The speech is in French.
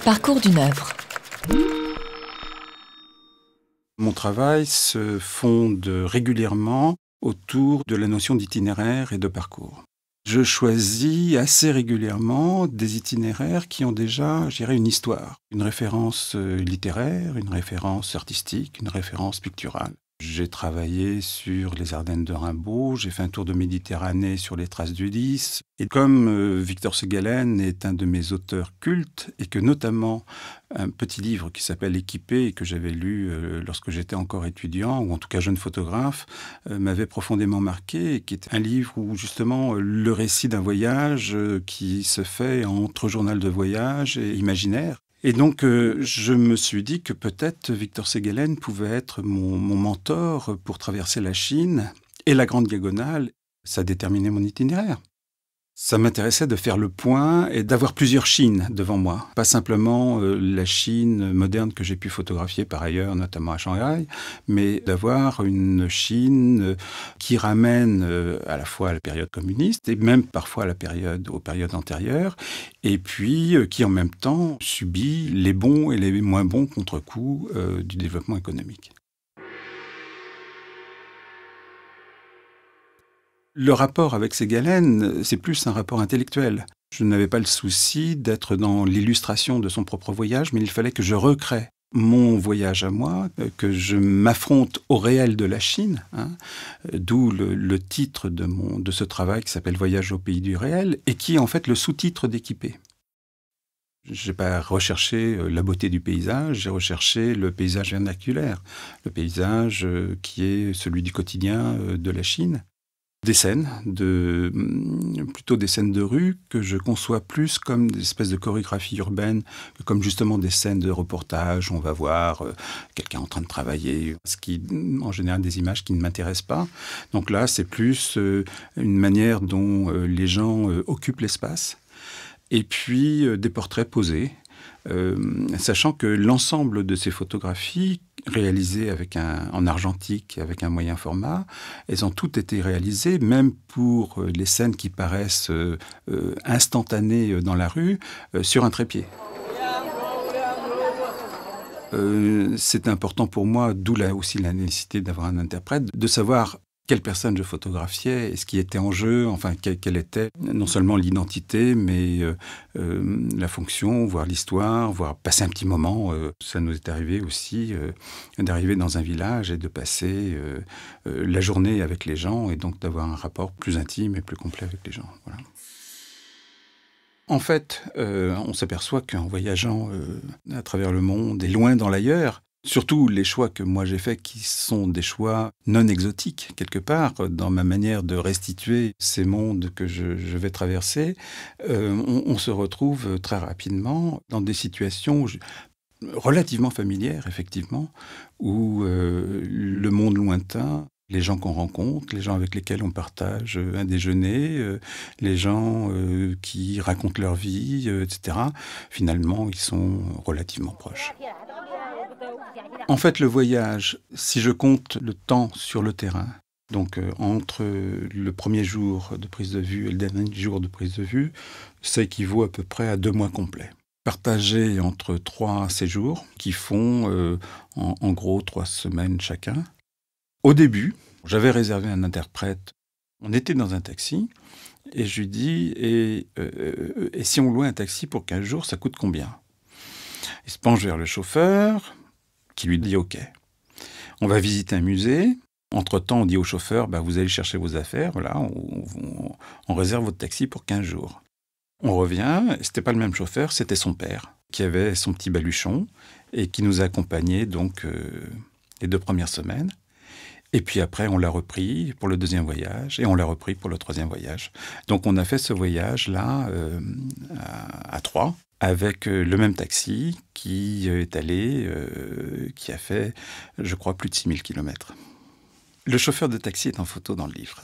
Parcours d'une œuvre. Mon travail se fonde régulièrement autour de la notion d'itinéraire et de parcours. Je choisis assez régulièrement des itinéraires qui ont déjà, je dirais, une histoire, une référence littéraire, une référence artistique, une référence picturale. J'ai travaillé sur les Ardennes de Rimbaud, j'ai fait un tour de Méditerranée sur les traces d'Ulysse. Et comme Victor Segalen est un de mes auteurs cultes, et que notamment un petit livre qui s'appelle Équipé, et que j'avais lu lorsque j'étais encore étudiant, ou en tout cas jeune photographe, m'avait profondément marqué, et qui est un livre où justement le récit d'un voyage qui se fait entre journal de voyage et imaginaire. Et donc, je me suis dit que peut-être Victor Segalen pouvait être mon mentor pour traverser la Chine et la Grande Diagonale. Ça déterminait mon itinéraire. Ça m'intéressait de faire le point et d'avoir plusieurs Chines devant moi. Pas simplement la Chine moderne que j'ai pu photographier par ailleurs, notamment à Shanghai, mais d'avoir une Chine qui ramène à la fois à la période communiste et même parfois aux périodes antérieures, et puis qui en même temps subit les bons et les moins bons contre-coups du développement économique. Le rapport avec Segalen, c'est plus un rapport intellectuel. Je n'avais pas le souci d'être dans l'illustration de son propre voyage, mais il fallait que je recrée mon voyage à moi, que je m'affronte au réel de la Chine, d'où le titre de ce travail qui s'appelle « Voyage au pays du réel » et qui est en fait le sous-titre d'Équipé. Je n'ai pas recherché la beauté du paysage, j'ai recherché le paysage vernaculaire, le paysage qui est celui du quotidien de la Chine. Des scènes, plutôt des scènes de rue que je conçois plus comme des espèces de chorégraphie urbaine, comme justement des scènes de reportage où on va voir quelqu'un en train de travailler, ce qui, en général, des images qui ne m'intéressent pas. Donc là, c'est plus une manière dont les gens occupent l'espace. Et puis des portraits posés, sachant que l'ensemble de ces photographies réalisées en argentique, avec un moyen format, elles ont toutes été réalisées, même pour les scènes qui paraissent instantanées dans la rue, sur un trépied. C'est important pour moi, d'où aussi la nécessité d'avoir un interprète, de savoir quelle personne je photographiais et ce qui était en jeu, enfin quelle était non seulement l'identité, mais la fonction, voire l'histoire, voire passer un petit moment. Ça nous est arrivé aussi d'arriver dans un village et de passer la journée avec les gens et donc d'avoir un rapport plus intime et plus complet avec les gens. Voilà. En fait, on s'aperçoit qu'en voyageant à travers le monde et loin dans l'ailleurs, surtout les choix que moi j'ai faits qui sont des choix non exotiques, quelque part, dans ma manière de restituer ces mondes que je vais traverser, on se retrouve très rapidement dans des situations relativement familières, effectivement, où le monde lointain, les gens qu'on rencontre, les gens avec lesquels on partage un déjeuner, les gens qui racontent leur vie, etc., finalement, ils sont relativement proches. En fait, le voyage, si je compte le temps sur le terrain, donc entre le premier jour de prise de vue et le dernier jour de prise de vue, ça équivaut à peu près à 2 mois complets. Partagés entre 3 séjours qui font en gros 3 semaines chacun. Au début, j'avais réservé un interprète. On était dans un taxi et je lui dis et si on louait un taxi pour 15 jours, ça coûte combien? Il se penche vers le chauffeur qui lui dit OK. On va visiter un musée. Entre-temps, on dit au chauffeur, vous allez chercher vos affaires, voilà, on réserve votre taxi pour 15 jours. On revient, c'était pas le même chauffeur, c'était son père, qui avait son petit baluchon et qui nous a accompagnés donc les 2 premières semaines. Et puis après, on l'a repris pour le 2e voyage et on l'a repris pour le 3e voyage. Donc on a fait ce voyage-là à 3, avec le même taxi qui est allé, qui a fait, je crois, plus de 6000 km. Le chauffeur de taxi est en photo dans le livre.